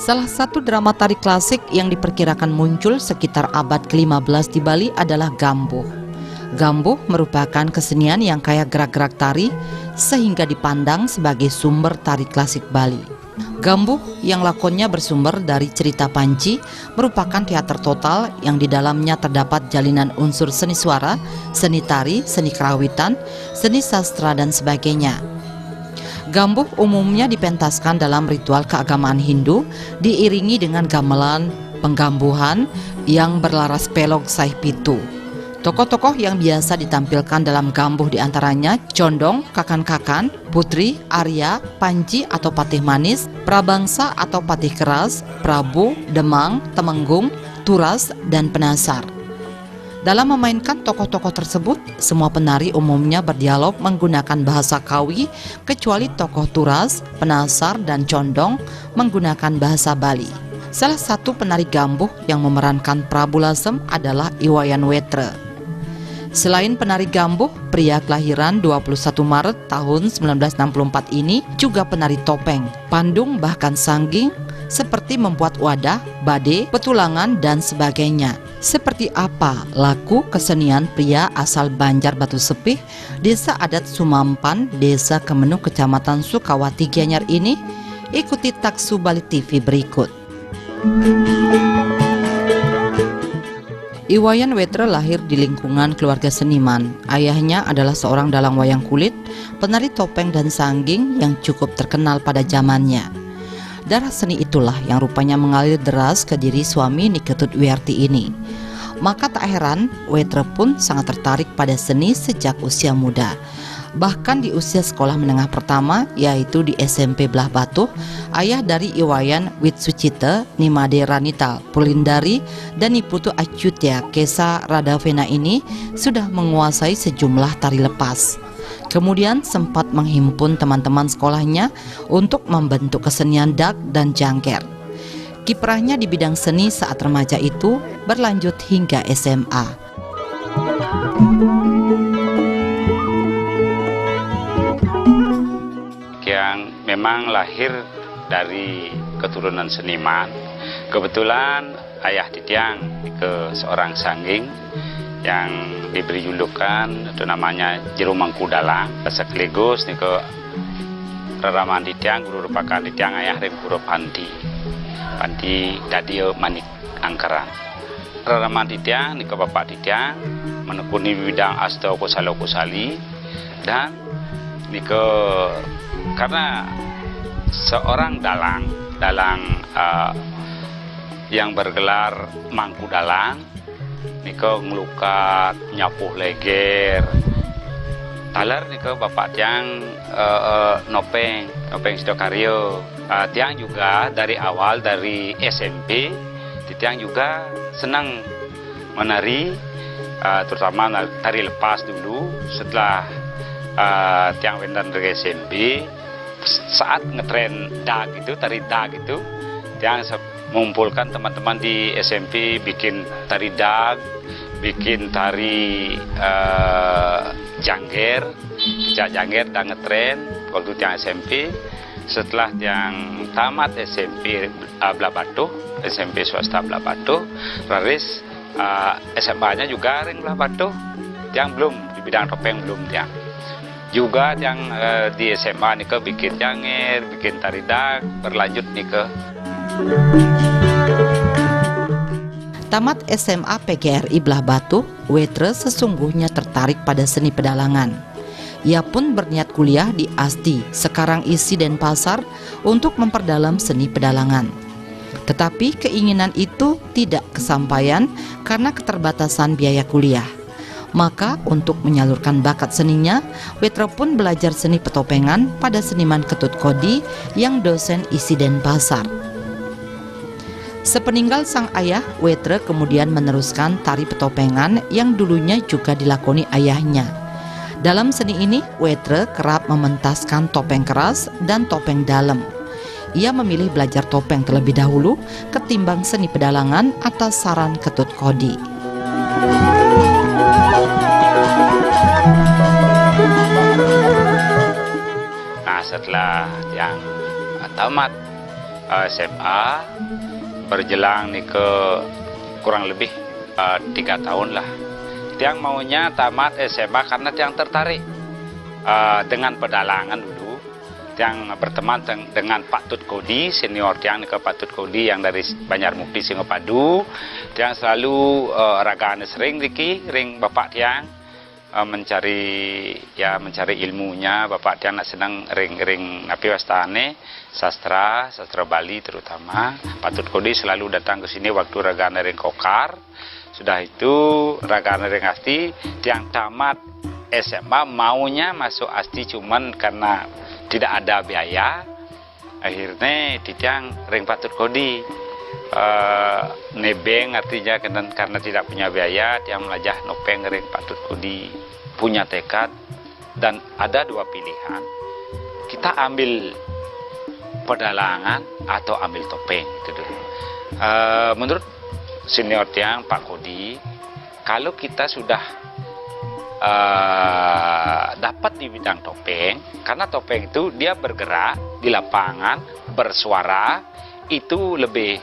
Salah satu drama tari klasik yang diperkirakan muncul sekitar abad ke-15 di Bali adalah Gambuh. Gambuh merupakan kesenian yang kaya gerak-gerak tari sehingga dipandang sebagai sumber tari klasik Bali. Gambuh yang lakonnya bersumber dari cerita Panji merupakan teater total yang di dalamnya terdapat jalinan unsur seni suara, seni tari, seni kerawitan, seni sastra dan sebagainya. Gambuh umumnya dipentaskan dalam ritual keagamaan Hindu, diiringi dengan gamelan penggambuhan yang berlaras pelog saih pitu. Tokoh-tokoh yang biasa ditampilkan dalam Gambuh diantaranya Condong, Kakan-Kakan, Putri, Arya, Panji atau Patih Manis, Prabangsa atau Patih Keras, Prabu, Demang, Temenggung, Turas, dan Penasar. Dalam memainkan tokoh-tokoh tersebut, semua penari umumnya berdialog menggunakan bahasa Kawi, kecuali tokoh Turas, Penasar, dan Condong menggunakan bahasa Bali. Salah satu penari Gambuh yang memerankan Prabu Lasem adalah Iwayan Wetre. Selain penari Gambuh, pria kelahiran 21 Maret tahun 1964 ini juga penari topeng, pandung bahkan sangging, seperti membuat wadah, bade, petulangan, dan sebagainya. Seperti apa laku kesenian pria asal Banjar Batu Sepih, Desa Adat Sumampan, Desa Kemenuh, Kecamatan Sukawati, Gianyar ini? Ikuti Taksu Bali TV berikut. Iwayan Wetre lahir di lingkungan keluarga seniman. Ayahnya adalah seorang dalang wayang kulit, penari topeng dan sangging yang cukup terkenal pada zamannya. Darah seni itulah yang rupanya mengalir deras ke diri suami Niketut Wiarti ini. Maka tak heran, Wetre pun sangat tertarik pada seni sejak usia muda. Bahkan di usia sekolah menengah pertama, yaitu di SMP Belah Batu, ayah dari Iwayan Witsucite, Nimade Ranita Pulindari, dan Niputu Acutia Kesa Radavena ini sudah menguasai sejumlah tari lepas. Kemudian sempat menghimpun teman-teman sekolahnya untuk membentuk kesenian dak dan jangker. Kiprahnya di bidang seni saat remaja itu berlanjut hingga SMA. Yang memang lahir dari keturunan seniman. Kebetulan ayah Titiang ke seorang sangging yang diberi julukan itu namanya Jero Mangku Dalang. Sekaligus nih ke Raraman Titiang, guru rupakan Titiang ayah dari guru Panti Dadio Manik Angkaran. Raraman Titiang nih ke bapak Titiang menekuni bidang Asto Kusalo Kusali, dan nih ke karena seorang dalang yang bergelar Mangku Dalang niko ngelukat nyapuh leger talar niko bapak tiang nopeng sidokaryo. Tiang juga dari awal dari SMP tiang juga senang menari, terutama tari lepas dulu. Setelah tiang wendan dari SMP, saat ngetren dag itu, tari dag itu, tiang mengumpulkan teman-teman di SMP bikin tari dag, bikin tari jangger dan ngetren waktu tiang SMP. Setelah tiang tamat SMP Belah Batu, SMP swasta Belah Batu, raris SMA-nya juga ring Belah Batu. Tiang belum di bidang topeng, belum tiang. Juga yang di SMA nih ke bikin jangger, bikin tari dag, berlanjut nih ke. Tamat SMA PGRI Belah Batu, Wetre sesungguhnya tertarik pada seni pedalangan. Ia pun berniat kuliah di ASDI, sekarang isi Denpasar, untuk memperdalam seni pedalangan. Tetapi keinginan itu tidak kesampaian karena keterbatasan biaya kuliah. Maka untuk menyalurkan bakat seninya, Wetre pun belajar seni petopengan pada seniman Ketut Kodi yang dosen isi Denpasar. Sepeninggal sang ayah, Wetre kemudian meneruskan tari petopengan yang dulunya juga dilakoni ayahnya. Dalam seni ini, Wetre kerap mementaskan topeng keras dan topeng dalam. Ia memilih belajar topeng terlebih dahulu ketimbang seni pedalangan atas saran Ketut Kodi. Nah, setelah yang tamat SMA, berjelang nih ke kurang lebih 3 tahun lah. Tiang maunya tamat SMA karena tiang tertarik dengan pedalangan dulu. Tiang berteman dengan Pak Tut Kodi, senior tiang ke Pak Tut Kodi yang dari Banjarmukti Singapadu. Tiang selalu ragane sering ring bapak tiang mencari ilmunya. Bapak tiang nak senang ring api wastane sastra Bali terutama. Pak Tut Kodi selalu datang ke sini waktu ragane ring kokar. Sudah itu ragane ring asti tiang tamat SMA maunya masuk asti cuman karena tidak ada biaya, akhirnya tiang ring Pak Tut Kodi nebeng, artinya karena tidak punya biaya tiang melajah nopeng ring Pak Tut Kodi. Punya tekad dan ada 2 pilihan, kita ambil pedalangan atau ambil topeng itu dulu. Menurut senior tiang Pak Kodi, kalau kita sudah dapat di bidang topeng, karena topeng itu dia bergerak di lapangan, bersuara, itu lebih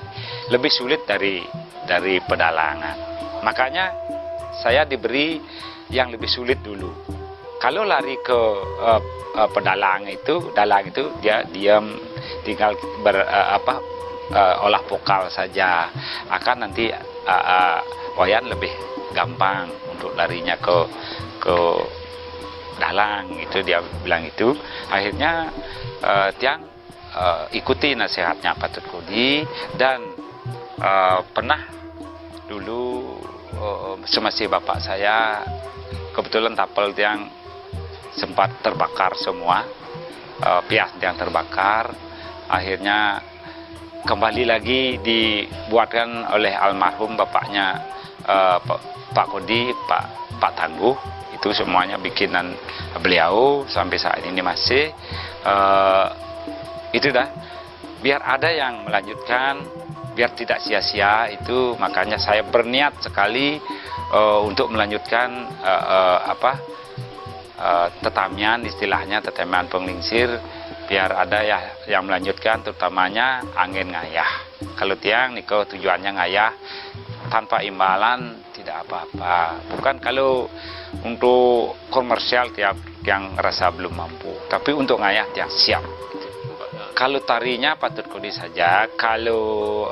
sulit dari pedalangan. Makanya saya diberi yang lebih sulit dulu. Kalau lari ke dalang itu dia diam, tinggal olah vokal saja. Akan nanti wayan lebih gampang untuk larinya ke dalang, itu dia bilang itu. Akhirnya tiang ikuti nasihatnya Pak Tut Kodi dan pernah dulu semasa bapak saya kebetulan tapel tiang sempat terbakar semua, pias tiang terbakar. Akhirnya kembali lagi dibuatkan oleh almarhum bapaknya Pak Kodi, Pak Tangguh. Itu semuanya bikinan beliau sampai saat ini masih. Itu dah, biar ada yang melanjutkan, biar tidak sia-sia itu. Makanya saya berniat sekali untuk melanjutkan tetamian, istilahnya tetamian penglingsir, biar ada ya yang melanjutkan, terutamanya angin ngayah. Kalau tiang niko tujuannya ngayah tanpa imbalan tidak apa-apa. Bukan kalau untuk komersial tiap yang rasa belum mampu, tapi untuk ngayah tiang siap. Kalau tarinya Pak Tut Kodi saja, kalau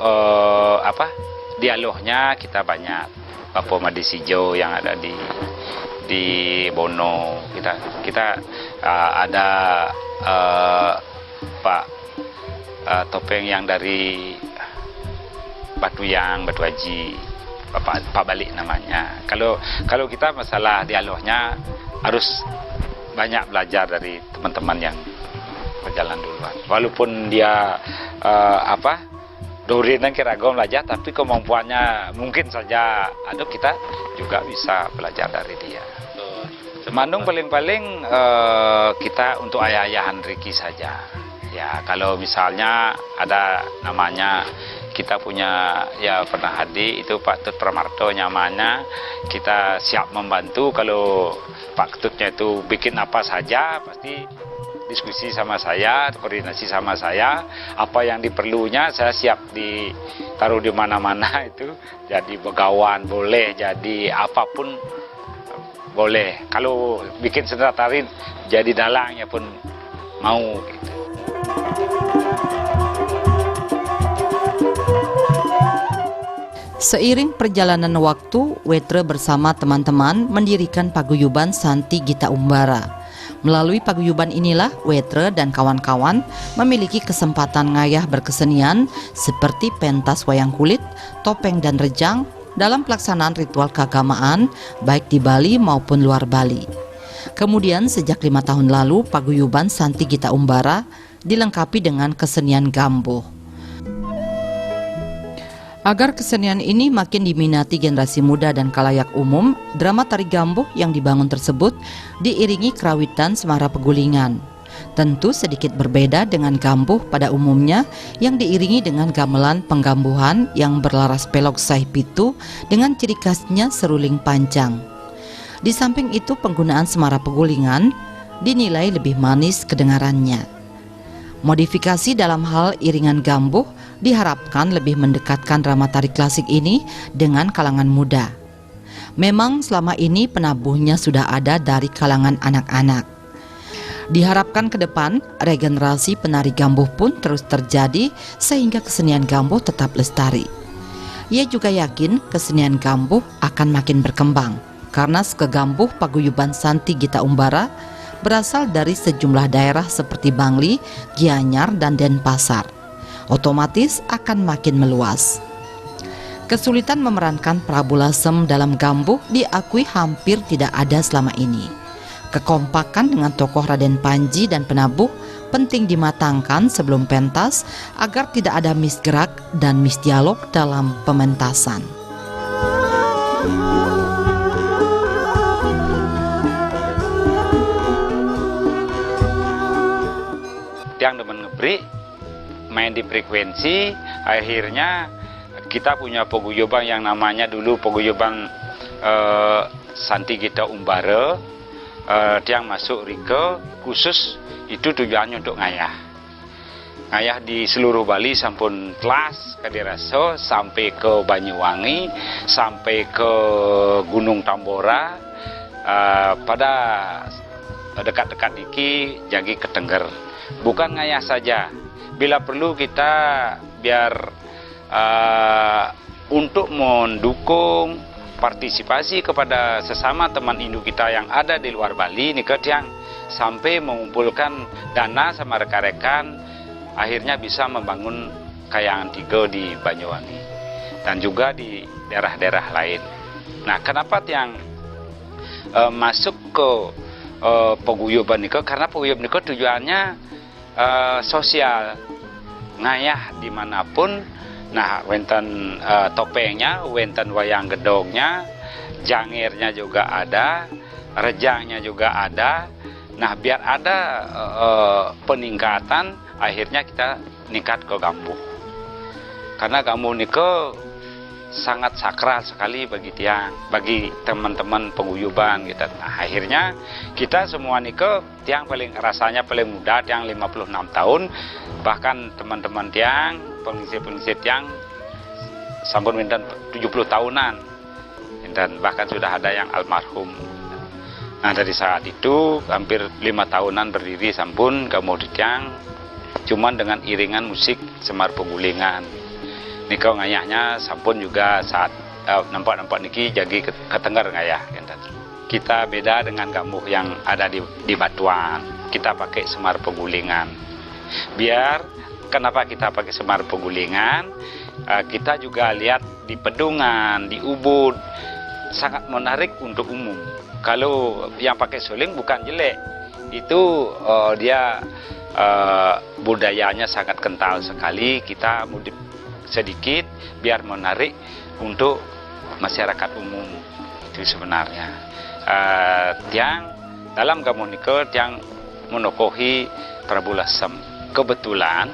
dialognya kita banyak. Bapak Madisijo yang ada di Bono, kita ada Pak Topeng yang dari Batu Haji, Pak Balik namanya. Kalau kita masalah dialognya harus banyak belajar dari teman-teman yang berjalan duluan. Walaupun dia Dorinan Kiragom belajar, tapi kemampuannya mungkin saja ada, kita juga bisa belajar dari dia. Semandung paling-paling kita untuk ayah-ayahan Riki saja. Ya, kalau misalnya ada namanya, kita punya ya pernah hadir itu Pak Tut Pramarto namanya, kita siap membantu. Kalau Pak Tutnya itu bikin apa saja pasti diskusi sama saya, koordinasi sama saya, apa yang diperlunya saya siap ditaruh di mana-mana itu. Jadi begawan boleh, jadi apapun boleh. Kalau bikin sendera tari jadi dalangnya pun mau gitu. Seiring perjalanan waktu, Wetre bersama teman-teman mendirikan paguyuban Santi Gita Umbara. Melalui paguyuban inilah Wetre dan kawan-kawan memiliki kesempatan ngayah berkesenian seperti pentas wayang kulit, topeng dan rejang dalam pelaksanaan ritual keagamaan baik di Bali maupun luar Bali. Kemudian sejak 5 tahun lalu paguyuban Santi Gita Umbara dilengkapi dengan kesenian gambuh. Agar kesenian ini makin diminati generasi muda dan khalayak umum, drama tari gambuh yang dibangun tersebut diiringi kerawitan Semara Pegulingan. Tentu sedikit berbeda dengan gambuh pada umumnya yang diiringi dengan gamelan penggambuhan yang berlaras pelok saih pitu dengan ciri khasnya seruling panjang. Di samping itu penggunaan Semara Pegulingan dinilai lebih manis kedengarannya. Modifikasi dalam hal iringan gambuh diharapkan lebih mendekatkan drama tari klasik ini dengan kalangan muda. Memang selama ini penabuhnya sudah ada dari kalangan anak-anak. Diharapkan ke depan regenerasi penari gambuh pun terus terjadi sehingga kesenian gambuh tetap lestari. Ia juga yakin kesenian gambuh akan makin berkembang karena Skegambuh Paguyuban Santi Gita Umbara berasal dari sejumlah daerah seperti Bangli, Gianyar, dan Denpasar. Otomatis akan makin meluas. Kesulitan memerankan Prabu Lasem dalam gambuh diakui hampir tidak ada selama ini. Kekompakan dengan tokoh Raden Panji dan penabuh penting dimatangkan sebelum pentas agar tidak ada misgerak dan misdialog dalam pementasan. Yang demen ngebrik, main di frekuensi, akhirnya kita punya paguyuban yang namanya dulu paguyuban Santi Gita Umbara, yang masuk Rike khusus itu tujuannya untuk ngayah di seluruh Bali sampun kelas kadiraso sampai ke Banyuwangi, sampai ke Gunung Tambora, pada dekat-dekat diki jagi ke Tengger. Bukan ngayah saja, bila perlu kita biar untuk mendukung partisipasi kepada sesama teman Hindu kita yang ada di luar Bali nih yang sampai mengumpulkan dana sama rekan-rekan, akhirnya bisa membangun Kahyangan 3 di Banyuwangi dan juga di daerah-daerah lain. Nah, kenapa yang masuk ke paguyuban niko? Karena paguyuban niko tujuannya sosial, ngayah dimanapun. Nah, wenten topengnya, wenten wayang gedongnya, jangirnya juga ada, rejangnya juga ada. Nah, biar ada peningkatan, akhirnya kita meningkat ke gambuh. Karena gambuh niko sangat sakral sekali bagi bagi teman-teman paguyuban gitu. Nah, akhirnya kita semua niko tiang paling rasanya paling muda, tiang 56 tahun, bahkan teman-teman tiang pengisi tiang sampun winten 70 tahunan. Dan bahkan sudah ada yang almarhum. Nah, dari saat itu hampir 5 tahunan berdiri sampun gambuh di tiang, cuman dengan iringan musik Semar Penggulingan. Nikau ngayahnya sampun juga saat nampak-nampak niki jagi ke Tengger ngayah. Kita beda dengan gambuh yang ada di Batuan. Kita pakai Semar Penggulingan. Biar kenapa kita pakai Semar Penggulingan? Kita juga lihat di Pedungan, di Ubud, sangat menarik untuk umum. Kalau yang pakai suling bukan jelek, itu dia budayanya sangat kental sekali. Kita modif sedikit biar menarik untuk masyarakat umum. Itu sebenarnya tiang dalam gamonike tiang menokohi Prabu Lasem. Kebetulan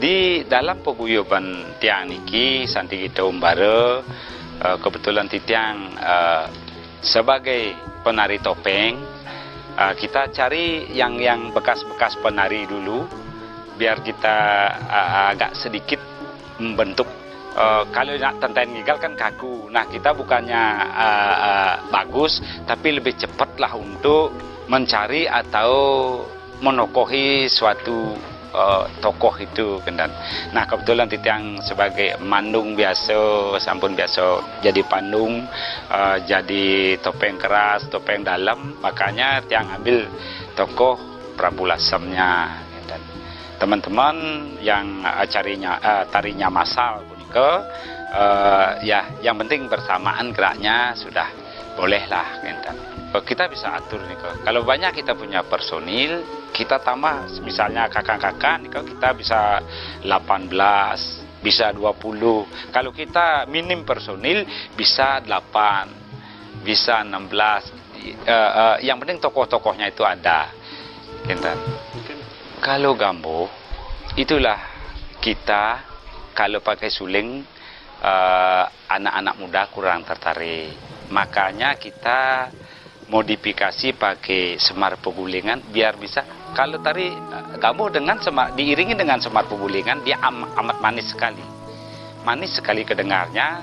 di dalam paguyuban tiang niki Santi Gita Umbara, kebetulan tiang sebagai penari topeng, kita cari yang bekas-bekas penari dulu biar kita agak sedikit membentuk. Kalau nak tenten gigal kan kaku. Nah, kita bukannya bagus, tapi lebih cepatlah untuk mencari atau menokohi suatu tokoh itu kendan. Nah, kebetulan titiang sebagai mandung biasa, sampun biasa jadi pandung, jadi topeng keras, topeng dalam, makanya tiang ambil tokoh Prabu Lasemnya. Teman-teman yang tarinya masal punika, ya yang penting bersamaan geraknya sudah bolehlah kendan. Kita bisa atur nih, kalau banyak kita punya personil, kita tambah misalnya kakak-kakak nih, kita bisa 18, bisa 20. Kalau kita minim personil bisa 8, bisa 16. Yang penting tokoh-tokohnya itu ada. Kalau gambuh, itulah kita kalau pakai suling, anak-anak muda kurang tertarik. Makanya kita modifikasi pakai semar pegulingan biar bisa. Kalau tari gambuh dengan semar, diiringi dengan semar pegulingan, dia amat manis sekali kedengarnya.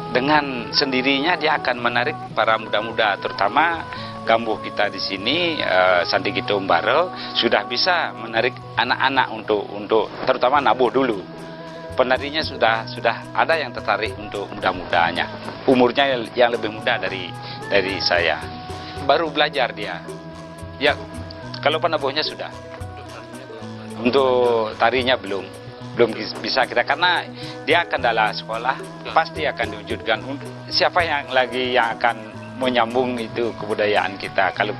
Dengan sendirinya dia akan menarik para muda-muda, terutama gambuh kita di sini, Sandi Gitu Umbaro sudah bisa menarik anak-anak untuk terutama nabuh dulu. Penarinya sudah ada yang tertarik untuk muda-mudanya. Umurnya yang lebih muda dari saya. Baru belajar dia. Ya, kalau penabuhnya sudah. Untuk tarinya belum bisa kita, karena dia akan dalam sekolah pasti akan diwujudkan. Siapa yang akan menyambung itu kebudayaan kita kalau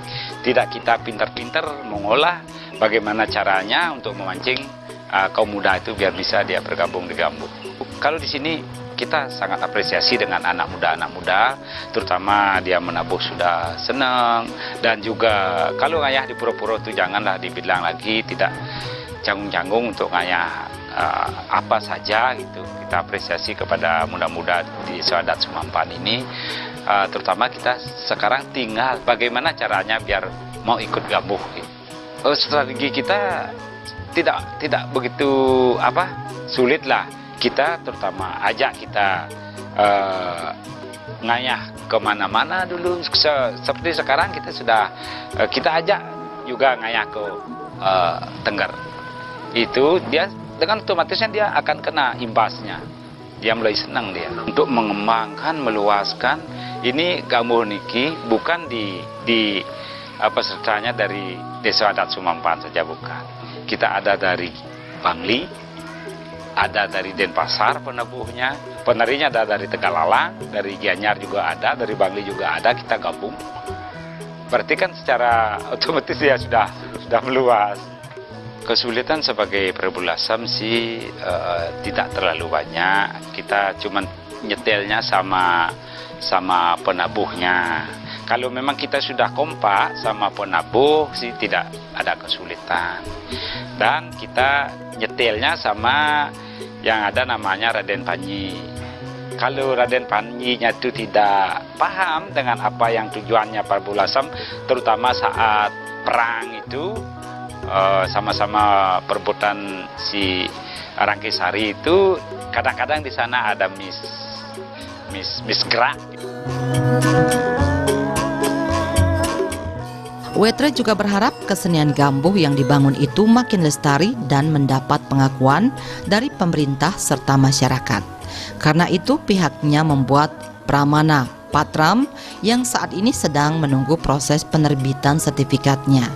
tidak kita pintar-pintar mengolah bagaimana caranya untuk memancing kaum muda itu biar bisa dia bergabung di gambuh. Kalau di sini kita sangat apresiasi dengan anak muda, terutama dia menabuh sudah senang. Dan juga kalau ngayah di pura-pura itu janganlah dibilang lagi tidak canggung-canggung untuk ngayah apa saja gitu. Kita apresiasi kepada muda-muda di Adat Sumampan ini, terutama kita sekarang tinggal bagaimana caranya biar mau ikut gambuh gitu. Strategi kita tidak begitu sulit lah. Kita terutama ajak kita ngayah kemana-mana dulu. Seperti sekarang kita sudah kita ajak juga ngayah ke Tengger. Itu dia dengan otomatisnya dia akan kena imbasnya. Dia mulai senang dia untuk mengembangkan, meluaskan. Ini gambuh niki bukan di pesertanya dari Desa Adat Sumampan saja, bukan. Kita ada dari Bangli, ada dari Denpasar penabuhnya, penarinya ada dari Tegalalang, dari Gianyar juga ada, dari Bangli juga ada, kita gabung. Berarti kan secara otomatis ya sudah meluas. Kesulitan sebagai perbulasam sih tidak terlalu banyak. Kita cuma nyetelnya sama penabuhnya. Kalau memang kita sudah kompak sama penabuh sih tidak ada kesulitan. Dan kita nyetelnya sama yang ada namanya Raden Panji. Kalau Raden Panjinya itu tidak paham dengan apa yang tujuannya perbulasam, terutama saat perang itu, sama-sama perebutan si Rangkisari itu, kadang-kadang di sana ada mis gerak. Wetre juga berharap kesenian gambuh yang dibangun itu makin lestari dan mendapat pengakuan dari pemerintah serta masyarakat. Karena itu pihaknya membuat Pramana Patram yang saat ini sedang menunggu proses penerbitan sertifikatnya.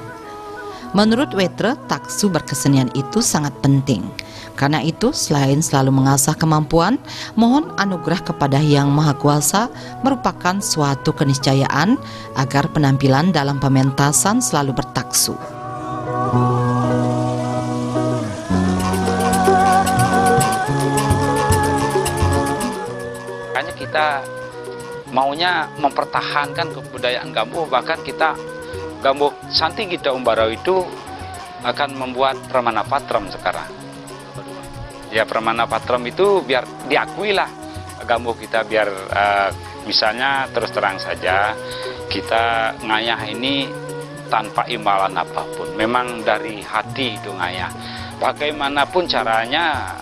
Menurut Wetre, taksu berkesenian itu sangat penting. Karena itu, selain selalu mengasah kemampuan, mohon anugerah kepada Yang Maha Kuasa merupakan suatu keniscayaan agar penampilan dalam pementasan selalu bertaksu. Makanya kita maunya mempertahankan kebudayaan gambuh, bahkan kita gambuh Sandi Gitu Umbaro itu akan membuat Pramana Patram sekarang. Ya, Pramana Patram itu biar diakui lah gambuh kita, biar misalnya terus terang saja kita ngayah ini tanpa imbalan apapun. Memang dari hati itu ngayah. Bagaimanapun caranya,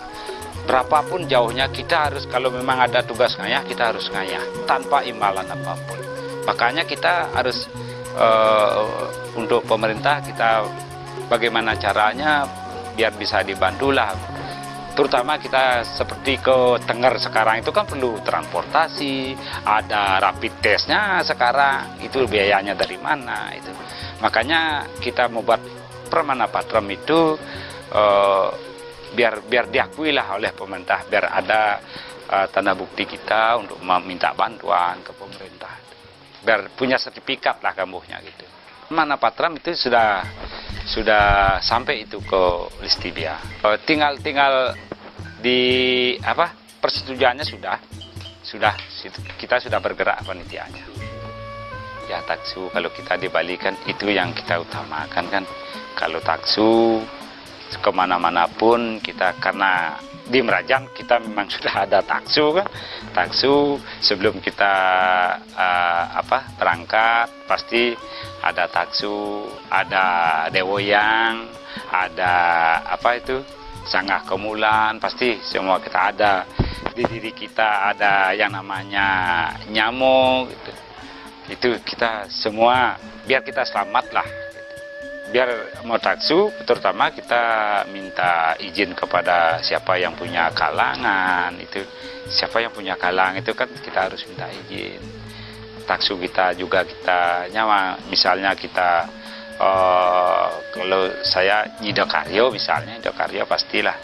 berapapun jauhnya kita harus, kalau memang ada tugas ngayah, kita harus ngayah tanpa imbalan apapun. Makanya kita harus untuk pemerintah kita bagaimana caranya biar bisa dibantulah, terutama kita seperti ke Tengger sekarang itu kan perlu transportasi, ada rapid testnya sekarang, itu biayanya dari mana itu. Makanya kita membuat Pramana Patram itu biar diakui lah oleh pemerintah, biar ada tanda bukti kita untuk meminta bantuan ke pemerintah, biar punya sertifikat lah gambuhnya gitu. Pramana Patram itu sudah sampai itu ke Listibia. Tinggal di persetujuannya sudah kita sudah bergerak panitianya. Ya, taksu kalau kita dibalikan itu yang kita utamakan kan. Kalau taksu kemana-mana pun kita, karena di Merajang kita memang sudah ada taksu kan. Taksu sebelum kita berangkat pasti ada taksu, ada dewoyang, ada sanggah kemulan, pasti semua kita ada. Di diri kita ada yang namanya nyamuk gitu. Itu kita semua biar kita selamat lah. Biar mau taksu, terutama kita minta izin kepada siapa yang punya kalangan itu. Siapa yang punya kalang itu kan kita harus minta izin. Taksu kita juga kita nyawa, misalnya kita kalau saya Nyido Karyo misalnya, Nyido Karyo pastilah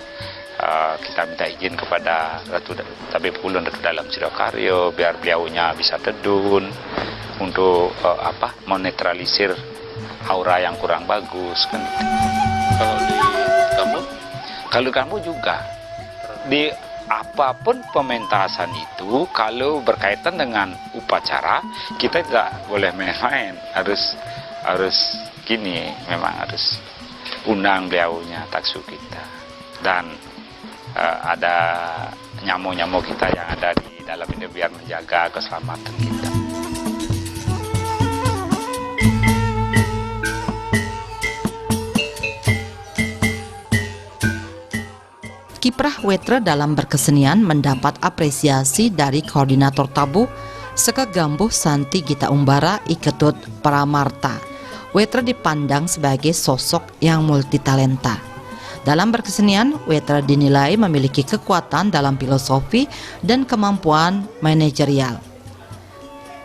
kita minta izin kepada Ratu Tabib Ulun Ratu Dalam Nyido Karyo biar beliaunya bisa tedun untuk menetralisir aura yang kurang bagus kan. Kalau di kamu? Kalau kamu juga di apapun pementasan itu kalau berkaitan dengan upacara kita tidak boleh main-main, harus gini, memang harus undang beliaunya taksu kita dan ada nyamuk-nyamuk kita yang ada di dalam ini biar menjaga keselamatan kita. Kiprah Wetre dalam berkesenian mendapat apresiasi dari koordinator tabuh Seka Gambuh Santi Gita Umbara Iketut Pramarta. Wetre dipandang sebagai sosok yang multitalenta. Dalam berkesenian, Wetre dinilai memiliki kekuatan dalam filosofi dan kemampuan manajerial.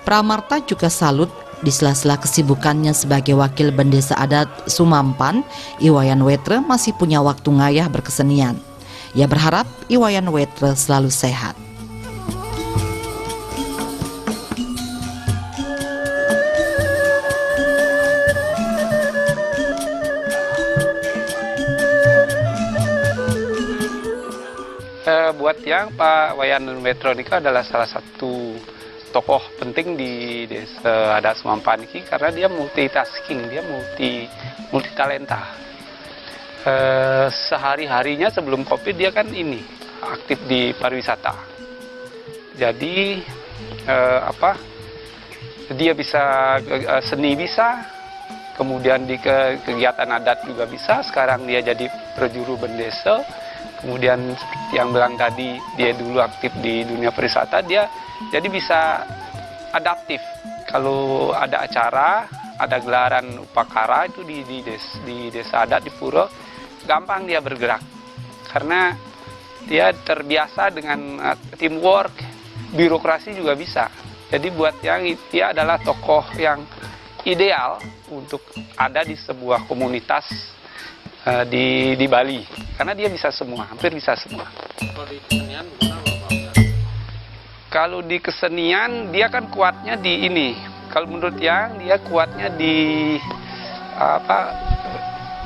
Pramarta juga salut di sela-sela kesibukannya sebagai wakil bendesa adat Sumampan, Iwayan Wetre masih punya waktu ngayah berkesenian. Ia berharap Iwayan Wetre selalu sehat. Buat yang Pak Wayan Wetre ini adalah salah satu tokoh penting di desa adat Sumampan ini karena dia multitasking, dia multi talenta. Sehari-harinya sebelum Covid dia kan aktif di pariwisata. Jadi dia bisa seni bisa, kemudian di kegiatan adat juga bisa. Sekarang dia jadi prajuru bendesa. Kemudian seperti yang bilang tadi dia dulu aktif di dunia pariwisata, dia jadi bisa adaptif. Kalau ada acara, ada gelaran upakara itu di desa adat di Puro, gampang dia bergerak karena dia terbiasa dengan teamwork, birokrasi juga bisa. Jadi buat yang dia adalah tokoh yang ideal untuk ada di sebuah komunitas di Bali karena dia bisa semua, hampir bisa semua. Kalau di kesenian dia kan kuatnya di ini. Kalau menurut yang dia kuatnya di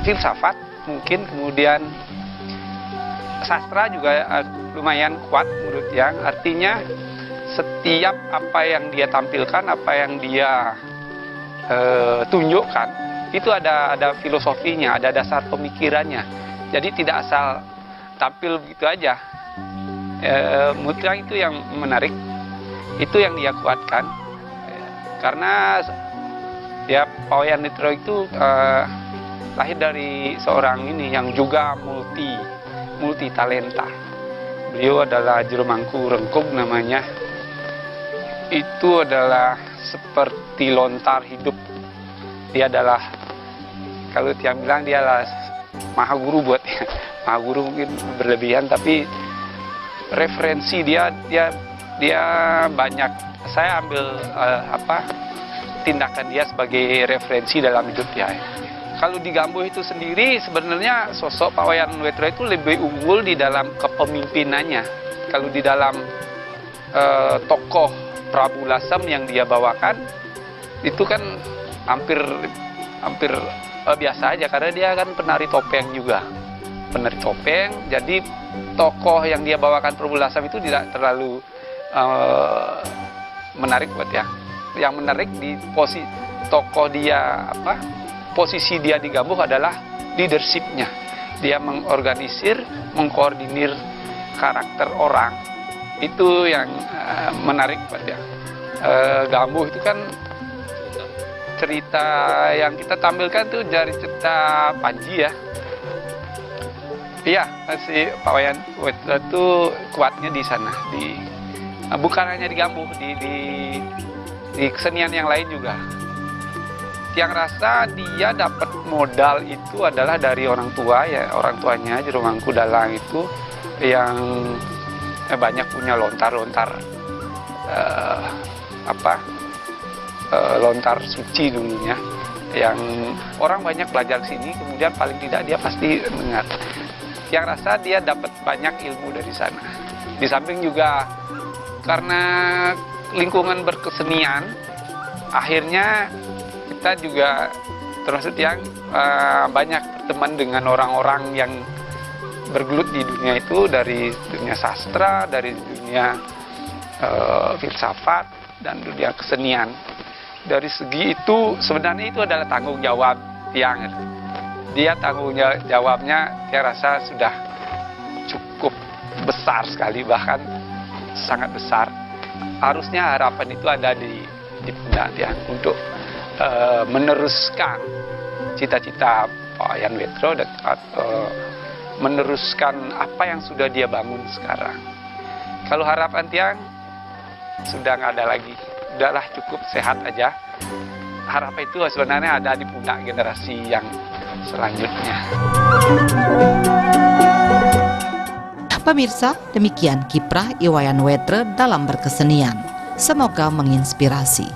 filsafat mungkin, kemudian sastra juga lumayan kuat menurut yang, artinya setiap apa yang dia tampilkan, apa yang dia tunjukkan itu ada filosofinya, ada dasar pemikirannya. Jadi tidak asal tampil begitu aja. Menurut yang itu yang menarik, itu yang dia kuatkan karena ya Pak Wayan Wetre itu lahir dari seorang yang juga multi talenta. Beliau adalah juru mangku rengkung namanya. Itu adalah seperti lontar hidup. Dia adalah, kalau tiang bilang dia adalah maha guru buat ya. Maha guru mungkin berlebihan, tapi referensi dia banyak. Saya ambil tindakan dia sebagai referensi dalam hidup dia. Kalau di Gambuh itu sendiri sebenarnya sosok Pak Wayan Wetre itu lebih unggul di dalam kepemimpinannya. Kalau di dalam tokoh Prabu Lasem yang dia bawakan itu kan hampir biasa aja karena dia kan penari topeng juga. Penari topeng, jadi tokoh yang dia bawakan Prabu Lasem itu tidak terlalu menarik buat ya. Yang menarik di posisi tokoh dia posisi dia di Gambuh adalah leadership-nya. Dia mengorganisir, mengkoordinir karakter orang itu yang menarik Pak Tiang. Gambuh itu kan cerita yang kita tampilkan tuh dari cerita Panji ya. Iya, si Pak Wayan Wetra itu kuatnya di sana, bukan hanya di Gambuh, di kesenian yang lain juga. Yang rasa dia dapat modal itu adalah dari orang tua ya, orang tuanya Jero Mangku Dalang itu yang banyak punya lontar-lontar lontar suci dulunya, yang orang banyak belajar sini, kemudian paling tidak dia pasti dengar. Yang rasa dia dapat banyak ilmu dari sana. Di samping juga karena lingkungan berkesenian, akhirnya kita juga termasuk yang banyak berteman dengan orang-orang yang bergelut di dunia itu, dari dunia sastra, dari dunia filsafat, dan dunia kesenian. Dari segi itu sebenarnya itu adalah tanggung jawab Tiang. Dia tanggung jawabnya saya rasa sudah cukup besar sekali, bahkan sangat besar. Harusnya harapan itu ada di pundak Tiang untuk meneruskan cita-cita Pak Wayan Wetra dan meneruskan apa yang sudah dia bangun sekarang. Kalau harapan Tiang sudah nggak ada lagi, udahlah cukup sehat aja. Harapan itu sebenarnya ada di pundak generasi yang selanjutnya. Pemirsa, demikian kiprah Wayan Wetra dalam berkesenian. Semoga menginspirasi.